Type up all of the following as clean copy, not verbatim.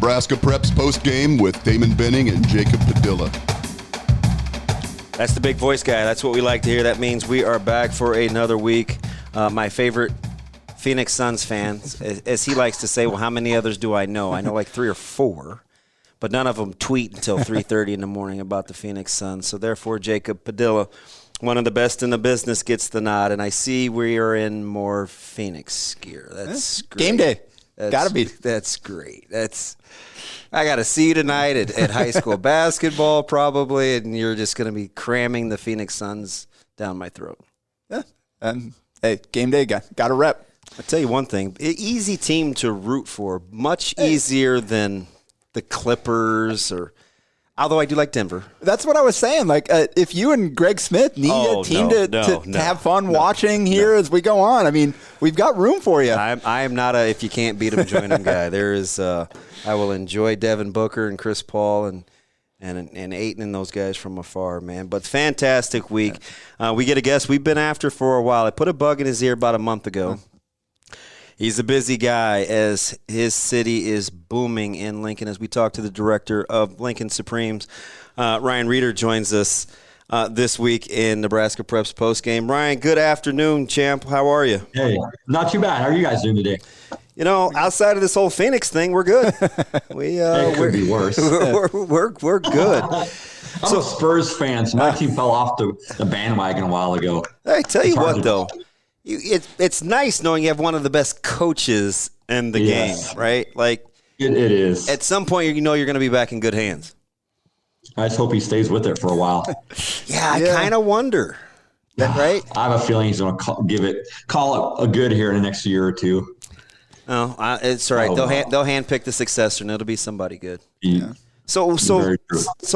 Nebraska Preps Postgame with Damon Benning and Jacob Padilla. That's the big voice guy. That's what we like to hear. That means we are back for another week. My favorite Phoenix Suns fan, as he likes to say, well, how many others do I know? I know like 3 or 4, but none of them tweet until 3:30 in the morning about the Phoenix Suns. So therefore, Jacob Padilla, one of the best in the business, gets the nod. And I see we are in more Phoenix gear. That's great. Game day. Gotta be. That's great. I got to see you tonight at high school basketball probably, and you're just going to be cramming the Phoenix Suns down my throat. Yeah. Hey, game day, got a rep. I'll tell you one thing. Easy team to root for. Much easier than the Clippers although I do like Denver. That's what I was saying. Like, if you and Greg Smith need a team to have fun watching here as we go on, I mean, we've got room for you. I am not a if you can't beat them, join them guy. There is, I will enjoy Devin Booker and Chris Paul and Ayton and those guys from afar, man. But fantastic week. We get a guest we've been after for a while. I put a bug in his ear about a month ago. He's a busy guy as his city is booming in Lincoln. As we talk to the director of Lincoln Supremes, Ryan Reeder joins us this week in Nebraska Preps Postgame. Ryan, good afternoon, champ. How are you? Hey, not too bad. How are you guys doing today? You know, outside of this whole Phoenix thing, we're good. It could be worse. We're good. I'm a Spurs fan, so my team fell off the bandwagon a while ago. I tell you what, though. It's nice knowing you have one of the best coaches in the game, right? Like it is. At some point, you know you're going to be back in good hands. I just hope he stays with it for a while. I kind of wonder. That right? I have a feeling he's going to call it a good here in the next year or two. Oh, it's all right. They'll handpick the successor, and it'll be somebody good. Yeah. So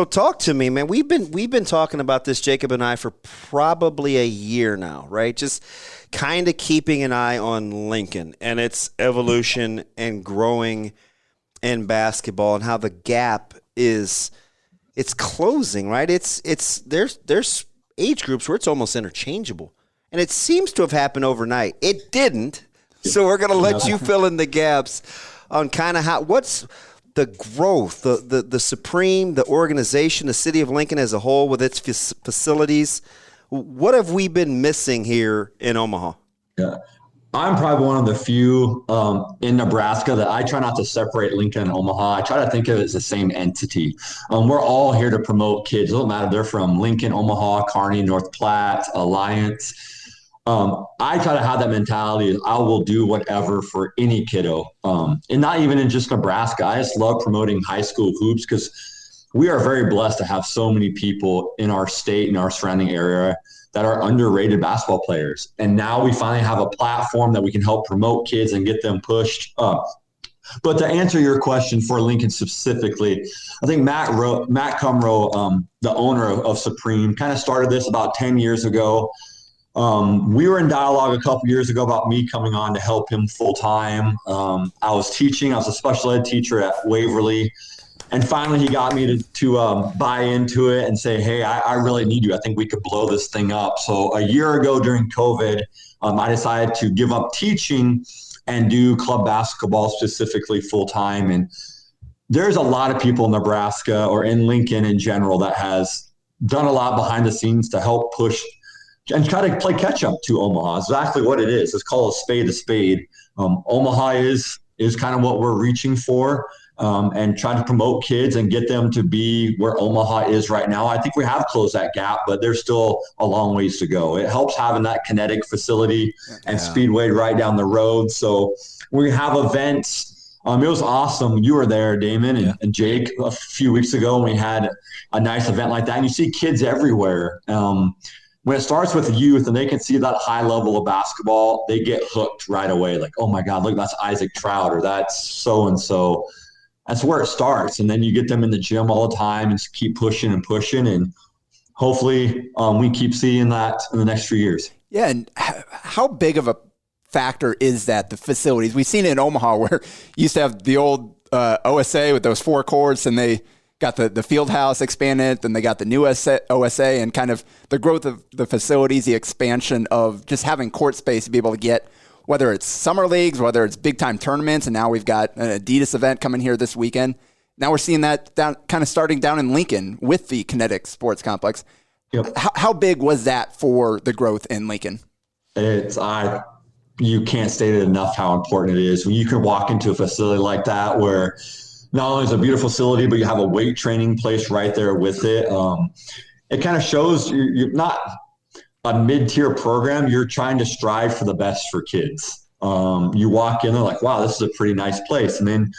talk to me, man. We've been talking about this, Jacob and I, for probably a year now, right? Just kind of keeping an eye on Lincoln and its evolution and growing in basketball and how the gap it's closing, right? There's age groups where it's almost interchangeable, and it seems to have happened overnight. It didn't, so we're gonna let you fill in the gaps on kind of what's the growth, the Supreme, the organization, the city of Lincoln as a whole with its facilities. What have we been missing here in Omaha? Yeah, I'm probably one of the few in Nebraska that I try not to separate Lincoln and Omaha. I try to think of it as the same entity. We're all here to promote kids. It doesn't matter if they're from Lincoln, Omaha, Kearney, North Platte, Alliance. I try to have that mentality. I will do whatever for any kiddo. And not even in just Nebraska. I just love promoting high school hoops because we are very blessed to have so many people in our state and our surrounding area that are underrated basketball players. And now we finally have a platform that we can help promote kids and get them pushed up. But to answer your question for Lincoln specifically, I think Matt Cumrow, the owner of Supreme, kind of started this about 10 years ago. We were in dialogue a couple years ago about me coming on to help him full time. I was a special ed teacher at Waverly. And finally, he got me to buy into it and say, hey, I really need you. I think we could blow this thing up. So a year ago during COVID, I decided to give up teaching and do club basketball specifically full time. And there's a lot of people in Nebraska or in Lincoln in general that has done a lot behind the scenes to help push and try to play catch up to Omaha. Exactly what it is. It's called a spade. Omaha is kind of what we're reaching for. And try to promote kids and get them to be where Omaha is right now. I think we have closed that gap, but there's still a long ways to go. It helps having that kinetic facility and Speedway right down the road. So we have events. It was awesome. You were there, Damon and Jake, a few weeks ago, and we had a nice event like that. And you see kids everywhere. When it starts with youth and they can see that high level of basketball, they get hooked right away. Like, oh my God, look, that's Isaac Trout or that's so-and-so. That's where it starts. And then you get them in the gym all the time and keep pushing and pushing. And hopefully we keep seeing that in the next few years. Yeah. And how big of a factor is that, the facilities? We've seen it in Omaha where you used to have the old OSA with those 4 courts, and they got the field house expanded, then they got the new OSA, and kind of the growth of the facilities, the expansion of just having court space to be able to get whether it's summer leagues, whether it's big time tournaments, and now we've got an Adidas event coming here this weekend. Now we're seeing that kind of starting down in Lincoln with the Kinetic Sports Complex. Yep. How big was that for the growth in Lincoln? You can't state it enough how important it is. When you can walk into a facility like that where not only is it a beautiful facility, but you have a weight training place right there with it. It kind of shows you're not a mid-tier program. You're trying to strive for the best for kids. You walk in, they're like, wow, this is a pretty nice place. And then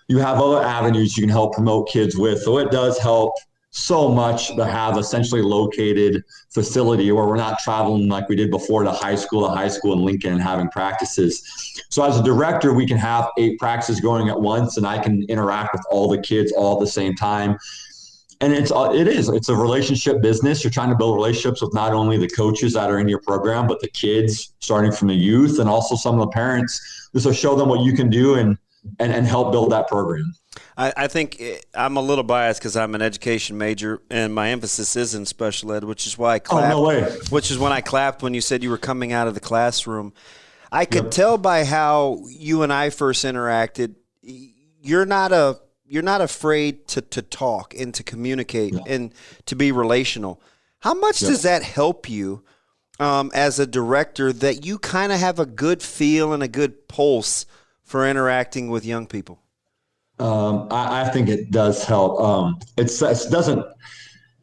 you have other avenues you can help promote kids with. So it does help so much to have essentially located facility where we're not traveling like we did before to high school in Lincoln and having practices. So as a director, we can have 8 practices going at once, and I can interact with all the kids all at the same time. And it's a relationship business. You're trying to build relationships with not only the coaches that are in your program, but the kids starting from the youth and also some of the parents, just to show them what you can do and help build that program. I think I'm a little biased because I'm an education major and my emphasis is in special ed, which is why I clapped. Oh, no way. Which is when I clapped when you said you were coming out of the classroom. I could tell by how you and I first interacted, you're not afraid to talk and to communicate and to be relational. How much does that help you as a director that you kind of have a good feel and a good pulse for interacting with young people? I think it does help. It doesn't. I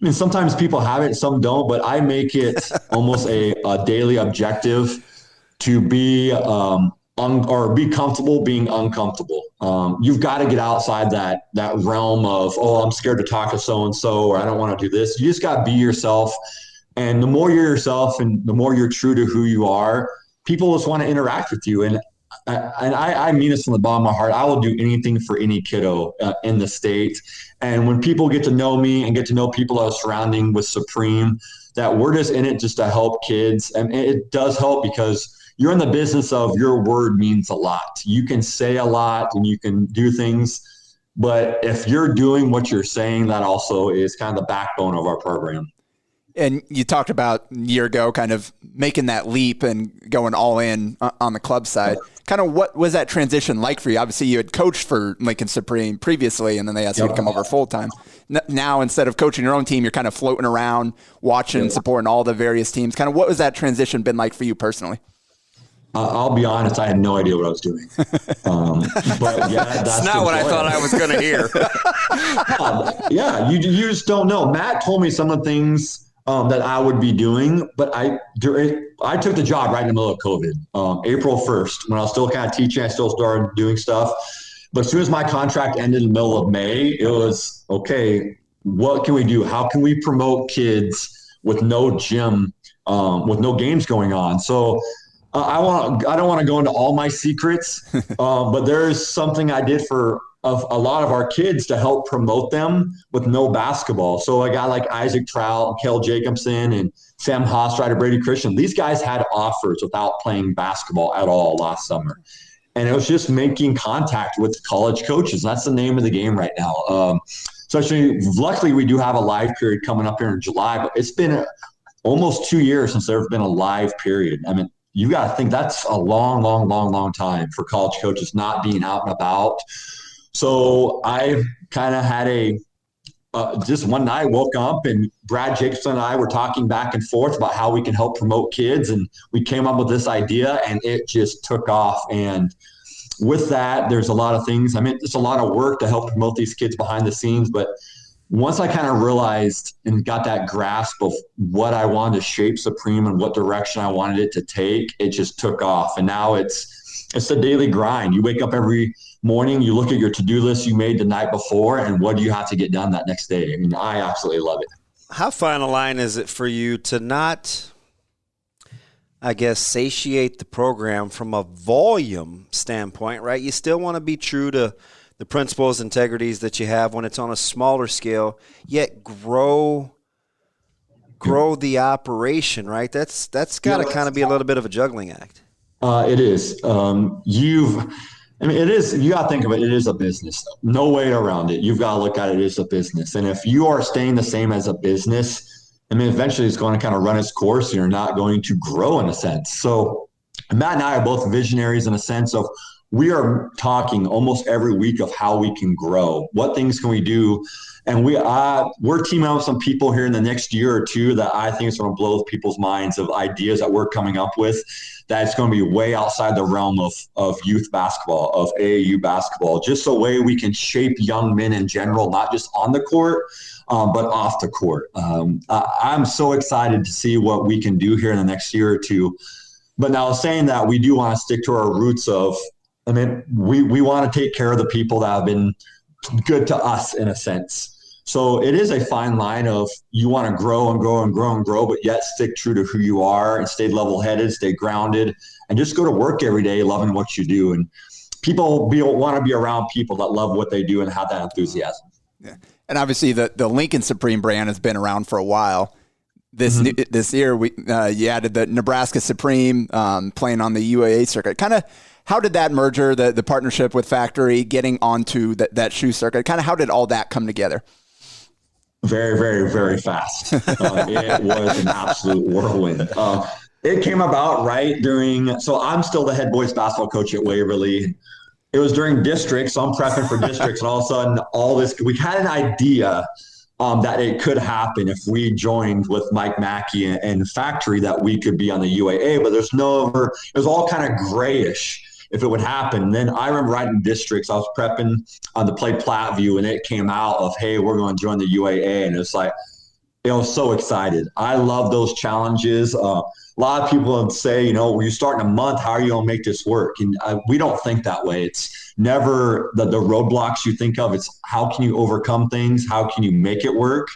mean, sometimes people have it, some don't. But I make it almost a daily objective to be or be comfortable being uncomfortable. You've got to get outside that realm of, oh, I'm scared to talk to so and so, or I don't want to do this. You just got to be yourself. And the more you're yourself, and the more you're true to who you are, people just want to interact with you. And I mean this from the bottom of my heart. I will do anything for any kiddo in the state. And when people get to know me and get to know people that are surrounding with Supreme, that we're just in it just to help kids. And it does help because you're in the business of your word means a lot. You can say a lot and you can do things, but if you're doing what you're saying, that also is kind of the backbone of our program. And you talked about a year ago kind of making that leap and going all in on the club side. Kind of what was that transition like for you? Obviously, you had coached for Lincoln Supreme previously, and then they asked you to come over full-time. Now, instead of coaching your own team, you're kind of floating around, watching and supporting all the various teams. Kind of what was that transition been like for you personally? I'll be honest, I had no idea what I was doing. But yeah, that's not what I thought I was going to hear. You just don't know. Matt told me some of the things that I would be doing, but I took the job right in the middle of COVID, April 1st, when I was still kind of teaching. I still started doing stuff, but as soon as my contract ended in the middle of May, it was okay. What can we do? How can we promote kids with no gym, with no games going on? So I don't want to go into all my secrets, but there is something I did for a lot of our kids to help promote them with no basketball. So a guy like Isaac Trout, Kel Jacobson, and Sam Hostreiter, Brady Christian, these guys had offers without playing basketball at all last summer. And it was just making contact with college coaches. That's the name of the game right now. So actually, luckily, we do have a live period coming up here in July, but it's been almost 2 years since there's been a live period. I mean, you got to think that's a long time for college coaches not being out and about. So I kind of had just one night woke up and Brad Jacobson and I were talking back and forth about how we can help promote kids. And we came up with this idea and it just took off. And with that, there's a lot of things. I mean, it's a lot of work to help promote these kids behind the scenes. But once I kind of realized and got that grasp of what I wanted to shape Supreme and what direction I wanted it to take, it just took off. And now it's a daily grind. You wake up every morning, you look at your to-do list you made the night before, and what do you have to get done that next day? I mean, I absolutely love it. How fine a line is it for you to not, I guess, satiate the program from a volume standpoint, right? You still want to be true to the principles, integrities that you have when it's on a smaller scale, yet grow the operation, right? That's got to kind of be a little bit of a juggling act. It is. It is. You got to think of it. It is a business. No way around it. You've got to look at it as a business. And if you are staying the same as a business, I mean, eventually it's going to kind of run its course and you're not going to grow in a sense. So Matt and I are both visionaries in a sense of we are talking almost every week of how we can grow. What things can we do? And we're teaming up with some people here in the next year or two that I think is going to blow people's minds of ideas that we're coming up with that's going to be way outside the realm of youth basketball, of AAU basketball, just a way we can shape young men in general, not just on the court, but off the court. I'm so excited to see what we can do here in the next year or two. But now saying that, we do want to stick to our roots of, we want to take care of the people that have been good to us in a sense. So it is a fine line of you want to grow and grow and grow and grow, but yet stick true to who you are and stay level-headed, stay grounded, and just go to work every day loving what you do. And people want to be around people that love what they do and have that enthusiasm. Yeah. And obviously the Lincoln Supreme brand has been around for a while. This year, you added the Nebraska Supreme, playing on the UAA circuit. Kind of, how did that merger, the partnership with Factory, getting onto that shoe circuit, kind of how did all that come together? Very, very, very fast. It was an absolute whirlwind. It came about right during, so I'm still the head boys basketball coach at Waverly. It was during districts, so I'm prepping for districts, and all of a sudden, we had an idea that it could happen if we joined with Mike Mackey and Factory, that we could be on the UAA, but it was all kind of grayish if it would happen. And then I remember right in districts, I was prepping to play Platteview, and it came out of, hey, we're going to join the UAA. And it's like, I was so excited. I love those challenges. A lot of people would say, well, you're starting a month, how are you going to make this work? And we don't think that way. It's never the roadblocks you think of. It's how can you overcome things? How can you make it work?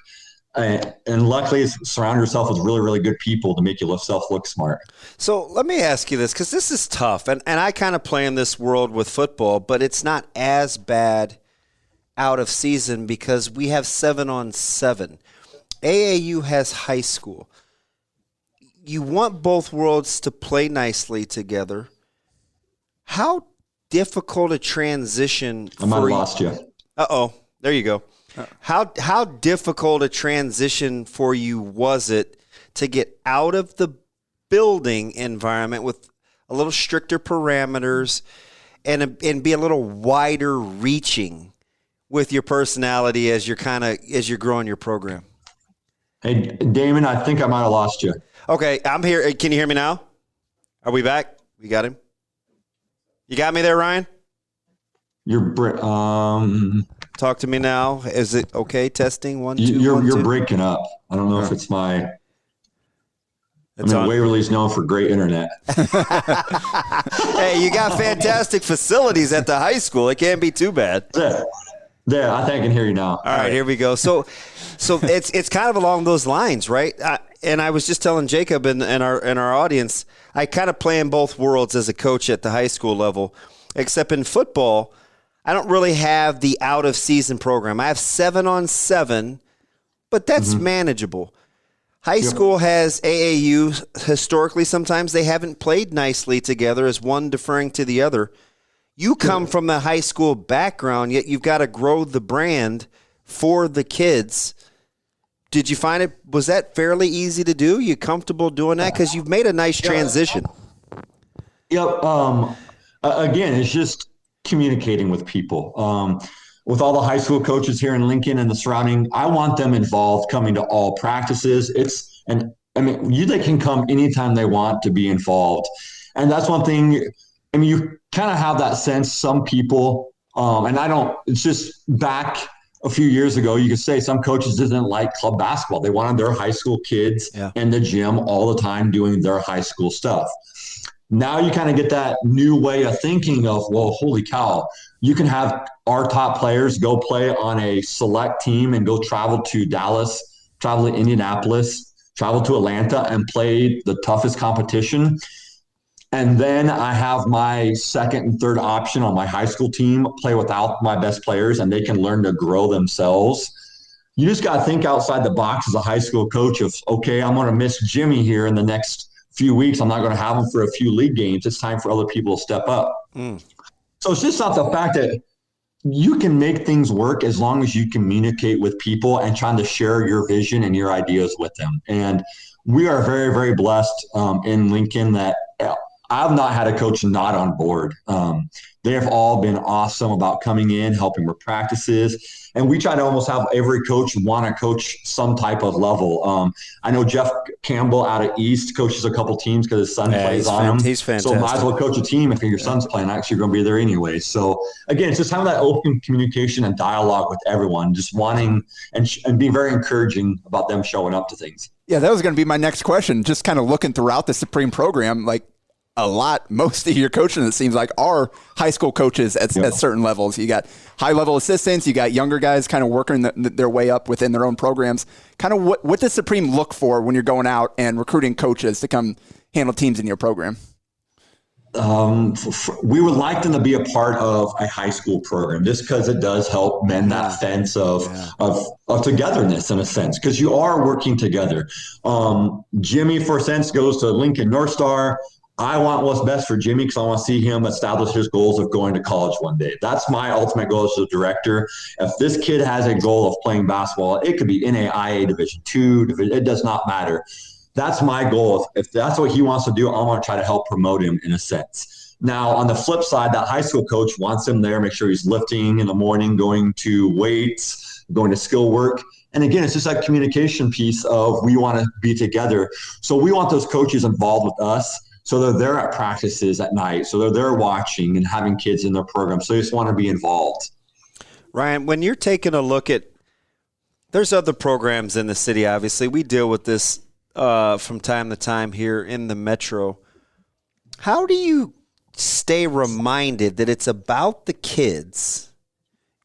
And luckily, surround yourself with really, really good people to make yourself look smart. So let me ask you this, because this is tough. And I kind of play in this world with football, but it's not as bad out of season because we have 7-on-7. AAU has high school. You want both worlds to play nicely together. How difficult a transition I might have lost you. Uh-oh. There you go. How difficult a transition for you was it to get out of the building environment with a little stricter parameters and be a little wider reaching with your personality as you're growing your program? Hey, Damon, I think I might have lost you. Okay, I'm here. Can you hear me now? Are we back? We got him? You got me there, Ryan? Talk to me now. Is it okay? Testing 1, 2. You're breaking up. I don't know if it's my. Waverly's known for great internet. Hey, you got fantastic facilities at the high school. It can't be too bad. Yeah, I think I can hear you now. All right, here we go. So it's kind of along those lines, right? And I was just telling Jacob and our audience, I kind of play in both worlds as a coach at the high school level, except in football, I don't really have the out-of-season program. I have 7-on-7, but that's manageable. High school has AAU. Historically, sometimes they haven't played nicely together as one deferring to the other. You come from a high school background, yet you've got to grow the brand for the kids. Did you find was that fairly easy to do? You comfortable doing that? Because you've made a nice transition. Yep. Again, it's just communicating with people. With all the high school coaches here in Lincoln and the surrounding, I want them involved, coming to all practices. They can come anytime they want to be involved. And that's one thing. You kind of have that sense, some people, it's just back a few years ago, you could say some coaches didn't like club basketball. They wanted their high school kids in the gym all the time doing their high school stuff. Now you kind of get that new way of thinking of, well, holy cow, you can have our top players go play on a select team and go travel to Dallas, travel to Indianapolis, travel to Atlanta and play the toughest competition. And then I have my second and third option on my high school team play without my best players, and they can learn to grow themselves. You just got to think outside the box as a high school coach of, okay, I'm going to miss Jimmy here in the next few weeks. I'm not going to have him for a few league games. It's time for other people to step up. So it's just not the fact that you can make things work as long as you communicate with people and trying to share your vision and your ideas with them. And we are very, very blessed in Lincoln that I've not had a coach not on board. They have all been awesome about coming in, helping with practices. And we try to almost have every coach want to coach some type of level. I know Jeff Campbell out of East coaches a couple teams because his son plays on them. He's fantastic. So might as well coach a team if your son's playing. Actually, you're going to be there anyway. So again, it's just having that open communication and dialogue with everyone, just wanting and being very encouraging about them showing up to things. Yeah, that was going to be my next question. Just kind of looking throughout the Supreme program, like most of your coaching, it seems like, are high school coaches at certain levels. You got high-level assistants, you got younger guys kind of working their way up within their own programs. Kind of what does Supreme look for when you're going out and recruiting coaches to come handle teams in your program? We would like them to be a part of a high school program just because it does help mend that fence of togetherness in a sense, because you are working together. Jimmy, for a sense, goes to Lincoln North Star. I want what's best for Jimmy because I want to see him establish his goals of going to college one day. That's my ultimate goal as a director. If this kid has a goal of playing basketball, it could be NAIA Division II, it does not matter. That's my goal. If that's what he wants to do, I want to try to help promote him in a sense. Now, on the flip side, that high school coach wants him there, make sure he's lifting in the morning, going to weights, going to skill work. And again, it's just that communication piece of we want to be together. So we want those coaches involved with us. So they're there at practices at night. So they're there watching and having kids in their program. So they just want to be involved. Ryan, when you're taking a look at, there's other programs in the city, obviously. We deal with this from time to time here in the metro. How do you stay reminded that it's about the kids,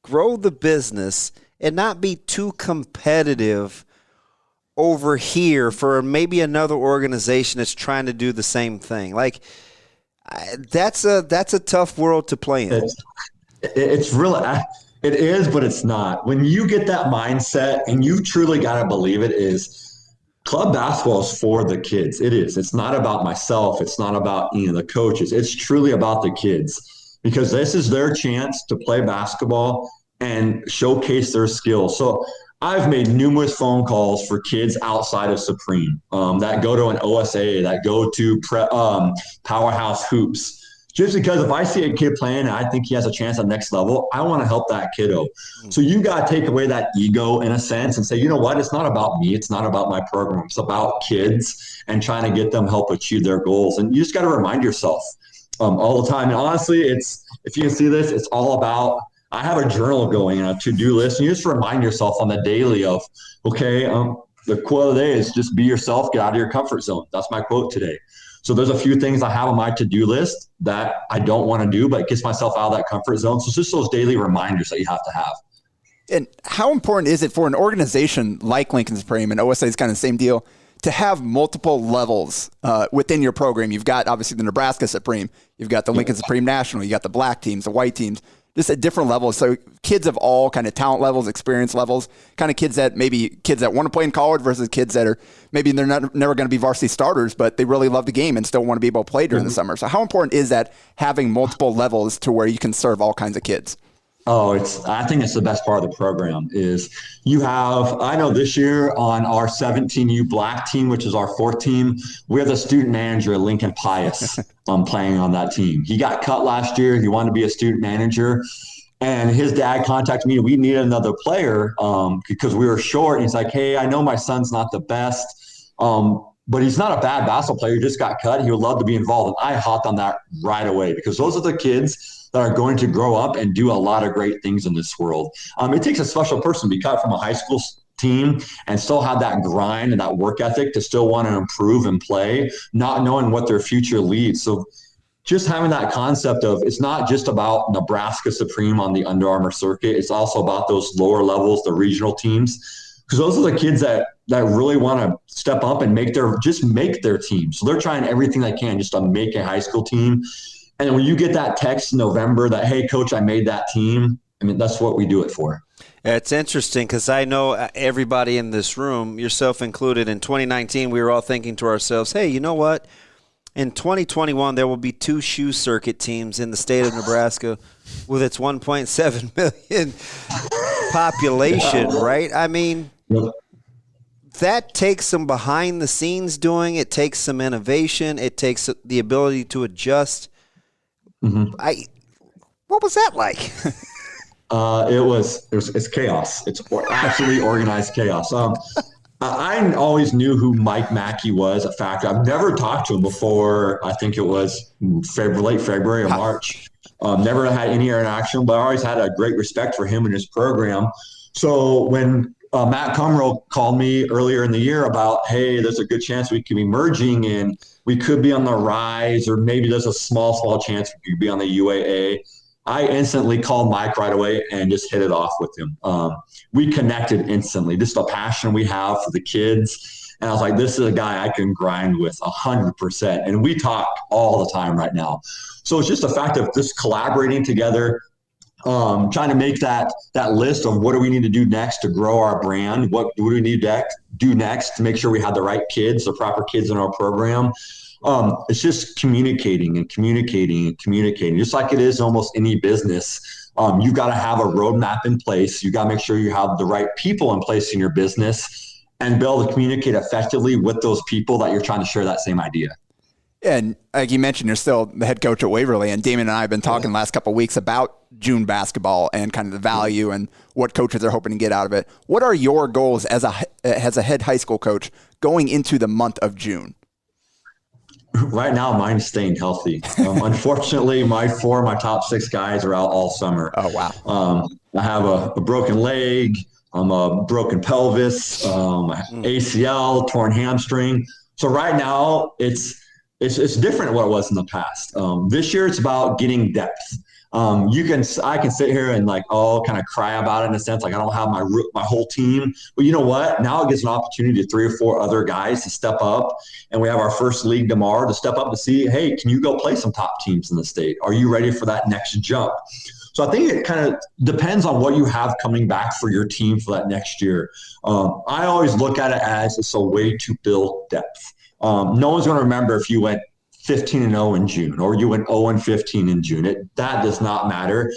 grow the business, and not be too competitive over here for maybe another organization that's trying to do the same thing? Like, that's a tough world to play in. It's really, it is, but it's not. When you get that mindset, and you truly got to believe it, is club basketball is for the kids. It is. It's not about myself. It's not about the coaches. It's truly about the kids, because this is their chance to play basketball and showcase their skills. So I've made numerous phone calls for kids outside of Supreme that go to an OSA, that go to Powerhouse Hoops. Just because if I see a kid playing and I think he has a chance at next level, I want to help that kiddo. So you got to take away that ego in a sense and say, you know what? It's not about me. It's not about my program. It's about kids and trying to get them help achieve their goals. And you just got to remind yourself all the time. And honestly, if you can see this, it's all about, I have a journal going and a to-do list, and you just remind yourself on the daily of, okay, the quote of the day is just be yourself, get out of your comfort zone. That's my quote today. So there's a few things I have on my to-do list that I don't want to do, but it gets myself out of that comfort zone. So it's just those daily reminders that you have to have. And how important is it for an organization like Lincoln Supreme, and OSA is kind of the same deal, to have multiple levels within your program? You've got obviously the Nebraska Supreme, you've got the Lincoln Supreme National, you got the black teams, the white teams, just at different levels. So kids of all kind of talent levels, experience levels, kind of kids that want to play in college versus kids that are maybe they're never going to be varsity starters, but they really love the game and still want to be able to play during the summer. So how important is that, having multiple levels to where you can serve all kinds of kids? I think it's the best part of the program is you have, I know this year on our 17U black team, which is our fourth team, we have the student manager, Lincoln Pius, playing on that team. He got cut last year. He wanted to be a student manager. And his dad contacted me. We needed another player because we were short. And he's like, hey, I know my son's not the best, but he's not a bad basketball player. He just got cut. He would love to be involved. And I hopped on that right away because those are the kids that are going to grow up and do a lot of great things in this world. It takes a special person to be cut from a high school team and still have that grind and that work ethic to still want to improve and play, not knowing what their future leads. So just having that concept of, it's not just about Nebraska Supreme on the Under Armour circuit. It's also about those lower levels, the regional teams, because those are the kids that really want to step up and make their team. So they're trying everything they can just to make a high school team. And when you get that text in November that, hey, coach, I made that team, I mean, that's what we do it for. It's interesting because I know everybody in this room, yourself included, in 2019, we were all thinking to ourselves, hey, you know what? In 2021, there will be 2 shoe circuit teams in the state of Nebraska with its 1.7 million population, right? I mean, that takes some behind the scenes doing. It takes some innovation. It takes the ability to adjust. Mm-hmm. What was that like? It's chaos. It's absolutely organized chaos. I always knew who Mike Mackey was. In fact, I've never talked to him before. I think it was late February or March. Never had any interaction, but I always had a great respect for him and his program. So when Matt Cumrow called me earlier in the year about, hey, there's a good chance we could be merging and we could be on the rise, or maybe there's a small chance we could be on the UAA. I instantly called Mike right away and just hit it off with him. We connected instantly. Just the passion we have for the kids. And I was like, this is a guy I can grind with 100%. And we talk all the time right now. So it's just a fact of just collaborating together, trying to make that list of what do we need to do next to grow our brand? What do we need to do next to make sure we have the right kids, the proper kids in our program? It's just communicating, just like it is almost any business. You've got to have a roadmap in place. You got to make sure you have the right people in place in your business and be able to communicate effectively with those people that you're trying to share that same idea. And like you mentioned, you're still the head coach at Waverly, and Damon and I have been talking the last couple of weeks about June basketball and kind of the value and what coaches are hoping to get out of it. What are your goals as a head high school coach going into the month of June? Right now, mine's staying healthy. Unfortunately, my top 6 guys are out all summer. Oh, wow. I have a broken leg, a broken pelvis, ACL, torn hamstring. So right now, it's different than what it was in the past. This year, it's about getting depth. I can sit here and kind of cry about it in a sense, like I don't have my whole team, but you know what? Now it gives an opportunity to 3 or 4 other guys to step up, and we have our first league tomorrow to step up to see, hey, can you go play some top teams in the state? Are you ready for that next jump? So I think it kind of depends on what you have coming back for your team for that next year. I always look at it as it's a way to build depth. No one's going to remember if you went 15-0 in June, or you went 0-15 in June. That does not matter.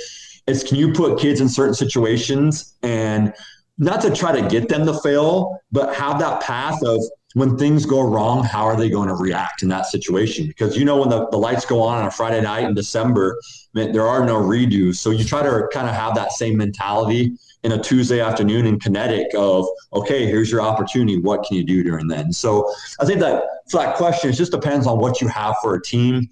It's, can you put kids in certain situations, and not to try to get them to fail, but have that path of when things go wrong, how are they going to react in that situation? Because when the lights go on a Friday night in December, there are no redos. So you try to kind of have that same mentality in a Tuesday afternoon in Kinetic of, okay, here's your opportunity. What can you do during then? So I think that for that question, it just depends on what you have for a team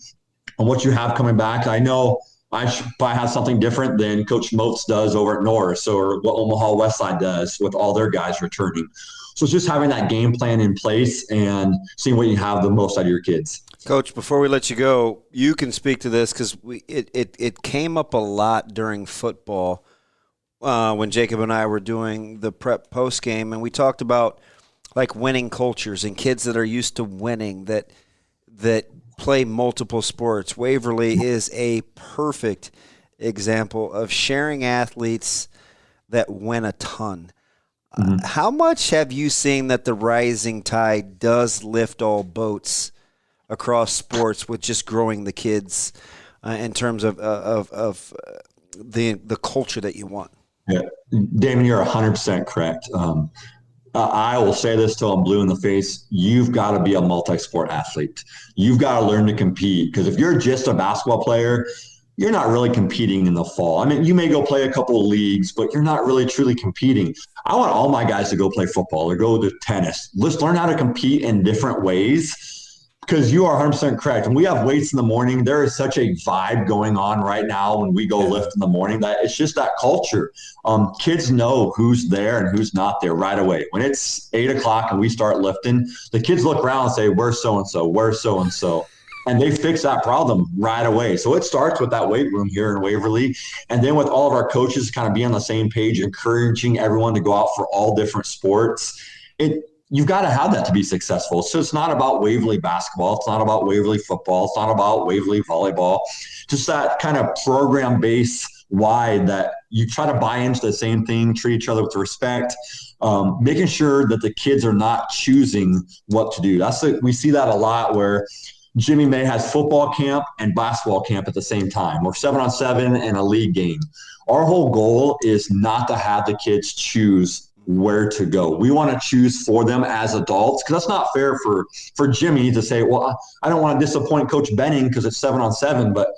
and what you have coming back. I know I should probably have something different than Coach Moats does over at Norris, or what Omaha Westside does with all their guys returning. So it's just having that game plan in place and seeing what you have the most out of your kids. Coach, before we let you go, you can speak to this because it came up a lot during football when Jacob and I were doing the prep post game, and we talked about winning cultures and kids that are used to winning that play multiple sports. Waverly is a perfect example of sharing athletes that win a ton. How much have you seen that the rising tide does lift all boats across sports with just growing the kids in terms of the culture that you want? Yeah, Damon, you're 100% correct. I will say this till I'm blue in the face. You've got to be a multi-sport athlete. You've got to learn to compete, because if you're just a basketball player, you're not really competing in the fall. I mean, you may go play a couple of leagues, but you're not really truly competing. I want all my guys to go play football or go to tennis. Let's learn how to compete in different ways, because you are 100% correct. When we have weights in the morning, there is such a vibe going on right now when we go lift in the morning that it's just that culture. Kids know who's there and who's not there right away. When it's 8 o'clock and we start lifting, the kids look around and say, where's so-and-so, where's so-and-so? And they fix that problem right away. So it starts with that weight room here in Waverly. And then with all of our coaches kind of being on the same page, encouraging everyone to go out for all different sports. You've got to have that to be successful. So it's not about Waverly basketball. It's not about Waverly football. It's not about Waverly volleyball. Just that kind of program base wide that you try to buy into the same thing, treat each other with respect, making sure that the kids are not choosing what to do. We see that a lot where Jimmy May has football camp and basketball camp at the same time, or 7-on-7 and a league game. Our whole goal is not to have the kids choose where to go. We want to choose for them as adults, because that's not fair for Jimmy to say, well, I don't want to disappoint Coach Benning because it's 7-on-7, but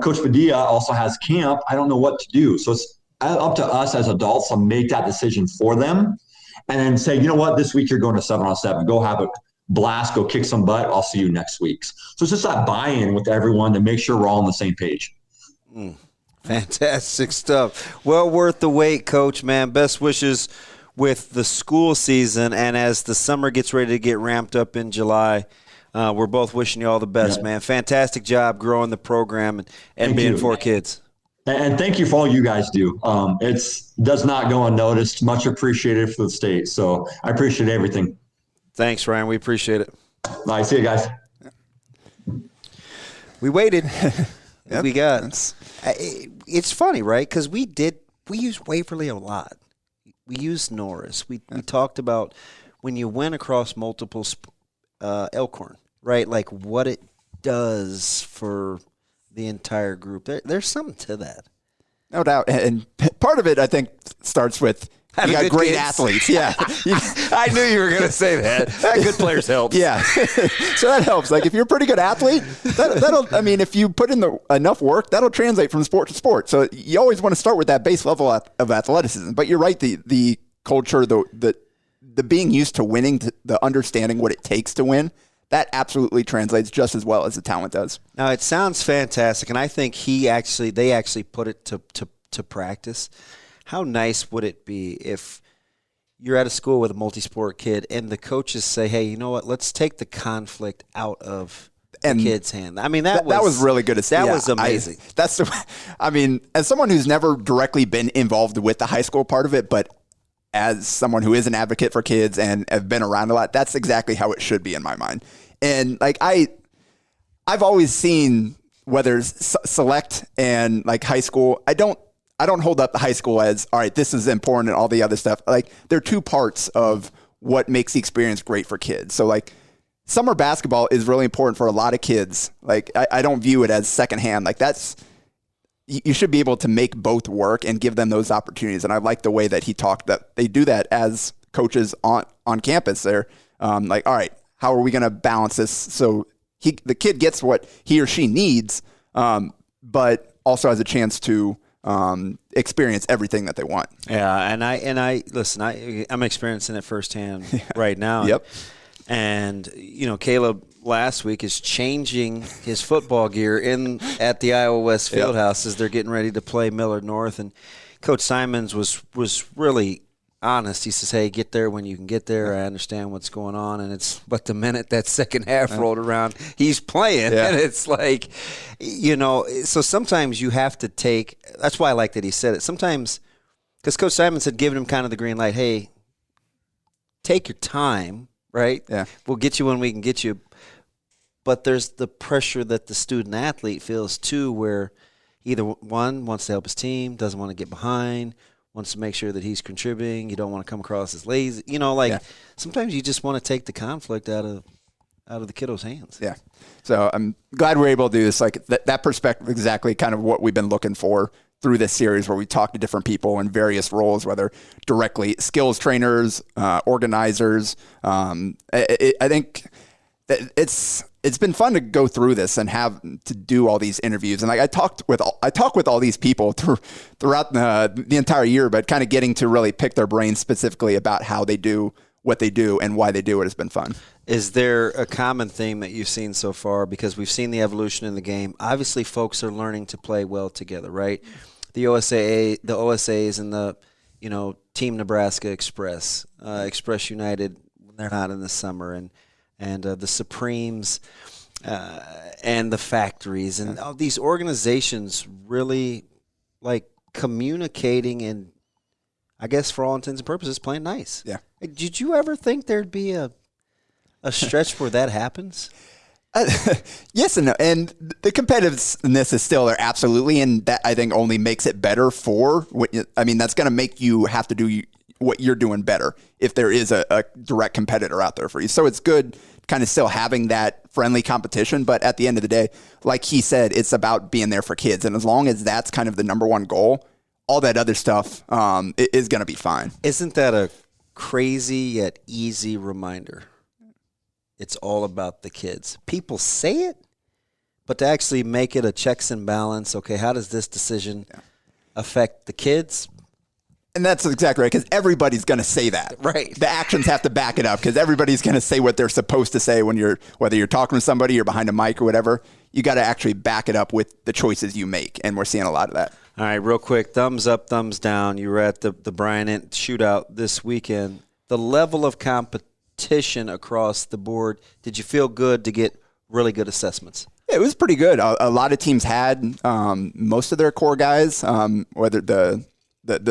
Coach Padilla also has camp. I don't know what to do. So it's up to us as adults to make that decision for them and then say, you know what, this week you're going to 7-on-7. Go have a blast, go kick some butt. I'll see you next week. So it's just that buy-in with everyone to make sure we're all on the same page. Fantastic stuff. Well worth the wait, Coach, man. Best wishes with the school season, and as the summer gets ready to get ramped up in July, we're both wishing you all the best, man. Fantastic job growing the program and being for kids. And thank you for all you guys do. It does not go unnoticed. Much appreciated for the state. So I appreciate everything. Thanks, Ryan. We appreciate it. All right, see you guys. We waited. Yep. We got it's funny, right? Because we used Waverly a lot. We used Norris. We talked about when you went across multiple Elkhorn, right? Like what it does for the entire group. There's something to that. No doubt. And part of it, I think, starts with you got great athletes. Yeah. I knew you were going to say that. Good players help. Yeah. So that helps. Like if you're a pretty good athlete, if you put in enough work, that'll translate from sport to sport. So you always want to start with that base level of athleticism. But you're right. The culture, the being used to winning, the understanding what it takes to win, that absolutely translates just as well as the talent does. Now it sounds fantastic. And I think they actually put it to practice. How nice would it be if you're at a school with a multi-sport kid and the coaches say, hey, you know what, let's take the conflict out of the kid's hand. I mean, that was really good to see. That was amazing. As someone who's never directly been involved with the high school part of it, but as someone who is an advocate for kids and have been around a lot, that's exactly how it should be in my mind. And like I've always seen, whether it's select and like high school, I don't hold up the high school as, all right, this is important and all the other stuff. Like they're two parts of what makes the experience great for kids. So like summer basketball is really important for a lot of kids. Like I don't view it as secondhand. Like you should be able to make both work and give them those opportunities. And I like the way that he talked that they do that as coaches on campus. They're like, all right, how are we going to balance this so the kid gets what he or she needs, but also has a chance to experience everything that they want. Yeah, and I listen. I'm experiencing it firsthand right now. Yep. And Caleb last week is changing his football gear at the Iowa West Fieldhouse as they're getting ready to play Millard North. And Coach Simons was really honest. He says, "Hey, get there when you can get there. I understand what's going on." And but the minute that second half rolled around, he's playing, and it's like, So sometimes you have to take. That's why I like that he said it. Sometimes, because Coach Simons had given him kind of the green light. Hey, take your time, right? Yeah, we'll get you when we can get you. But there's the pressure that the student athlete feels too, where either one wants to help his team, doesn't want to get behind, wants to make sure that he's contributing. You don't want to come across as lazy. Sometimes you just want to take the conflict out of the kiddo's hands. Yeah. So I'm glad we're able to do this. Like that perspective, exactly kind of what we've been looking for through this series, where we talk to different people in various roles, whether directly skills trainers, organizers. I think that it's been fun to go through this and have to do all these interviews. And like I talk with all these people throughout the entire year, but kind of getting to really pick their brains specifically about how they do what they do and why they do it has been fun. Is there a common theme that you've seen so far? Because we've seen the evolution in the game. Obviously, folks are learning to play well together, right? The OSAs and the Team Nebraska Express, Express United, they're not in the summer, and the Supremes and the Factories and all these organizations really like communicating and, I guess for all intents and purposes, playing nice. Yeah. Did you ever think there'd be a stretch where that happens? Yes and no. And the competitiveness is still there, absolutely, and that I think only makes it better that's going to make you have to do what you're doing better if there is a direct competitor out there for you. So it's good kind of still having that friendly competition, but at the end of the day, like he said, it's about being there for kids. And as long as that's kind of the number one goal, all that other stuff is going to be fine. Isn't that a crazy yet easy reminder? It's all about the kids. People say it, but to actually make it a checks and balance, okay, how does this decision affect the kids? And that's exactly right, because everybody's going to say that. Right. The actions have to back it up, because everybody's going to say what they're supposed to say whether you're talking to somebody or behind a mic or whatever. You got to actually back it up with the choices you make, and we're seeing a lot of that. All right, real quick, thumbs up, thumbs down. You were at the Bryant shootout this weekend. The level of competition across the board, did you feel good to get really good assessments? It was pretty good. A lot of teams had most of their core guys, whether the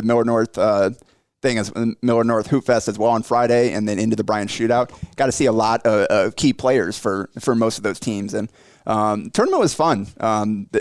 Miller North thing is Miller North Hoop Fest as well on Friday, and then into the Bryant shootout. Got to see a lot of key players for most of those teams, and tournament was fun.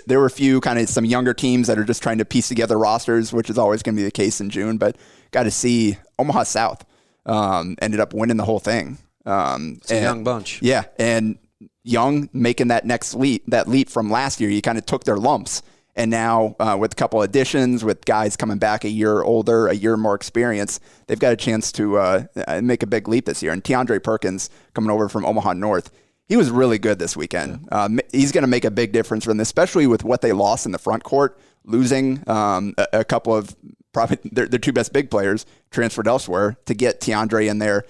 There were a few kind of some younger teams that are just trying to piece together rosters, which is always going to be the case in June. But got to see Omaha South ended up winning the whole thing. It's a young bunch, yeah, and Young making that leap from last year. You kind of took their lumps. And now with a couple additions, with guys coming back a year older, a year more experience, they've got a chance to make a big leap this year. And Tiandre Perkins coming over from Omaha North, he was really good this weekend. He's going to make a big difference for them, especially with what they lost in the front court, losing a couple of probably their two best big players transferred elsewhere. To get Tiandre in there,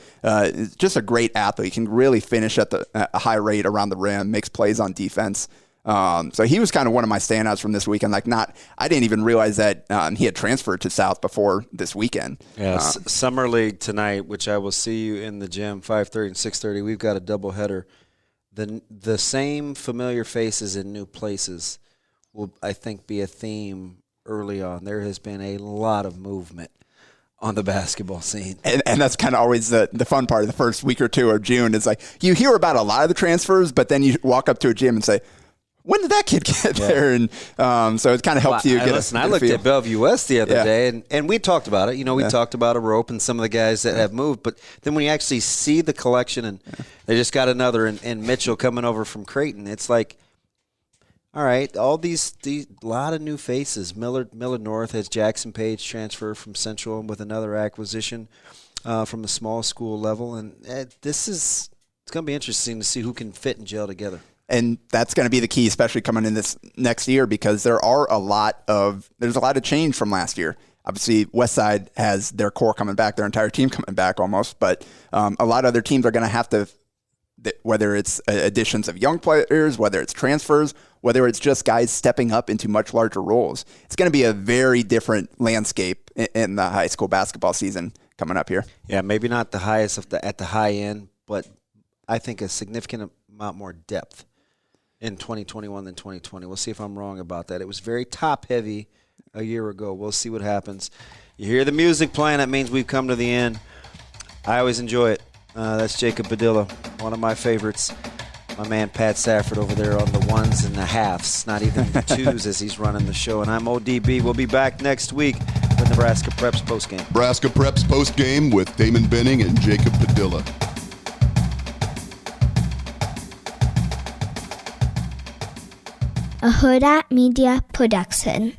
just a great athlete. He can really finish at a high rate around the rim, makes plays on defense. So he was kind of one of my standouts from this weekend. I didn't even realize that he had transferred to South before this weekend. Yeah, Summer League tonight, which I will see you in the gym, 5:30 and 6:30. We've got a doubleheader. The same familiar faces in new places will, I think, be a theme early on. There has been a lot of movement on the basketball scene. And that's kind of always the fun part of the first week or two of June. Is like you hear about a lot of the transfers, but then you walk up to a gym and say, when did that kid get there? And so it kind of helps you get listen, I looked at Bellevue West the other day, and we talked about it. We talked about a rope and some of the guys that have moved. But then when you actually see the collection, and they just got another in Mitchell coming over from Creighton, it's like, all right, all these lot of new faces. Miller North has Jackson Page transfer from Central with another acquisition from the small school level. And it's going to be interesting to see who can fit and gel together. And that's going to be the key, especially coming in this next year, because there's a lot of change from last year. Obviously, Westside has their core coming back, their entire team coming back almost, but a lot of other teams are going to have to, whether it's additions of young players, whether it's transfers, whether it's just guys stepping up into much larger roles. It's going to be a very different landscape in the high school basketball season coming up here. Yeah, maybe not the highest at the high end, but I think a significant amount more depth in 2021 than 2020. We'll see if I'm wrong about that. It was very top-heavy a year ago. We'll see what happens. You hear the music playing, that means we've come to the end. I always enjoy it. That's Jacob Padilla, one of my favorites. My man Pat Safford over there on the ones and the halves, not even the twos as he's running the show. And I'm ODB. We'll be back next week with Nebraska Preps Postgame. Nebraska Preps Postgame with Damon Benning and Jacob Padilla. A Hurrdat Media Production.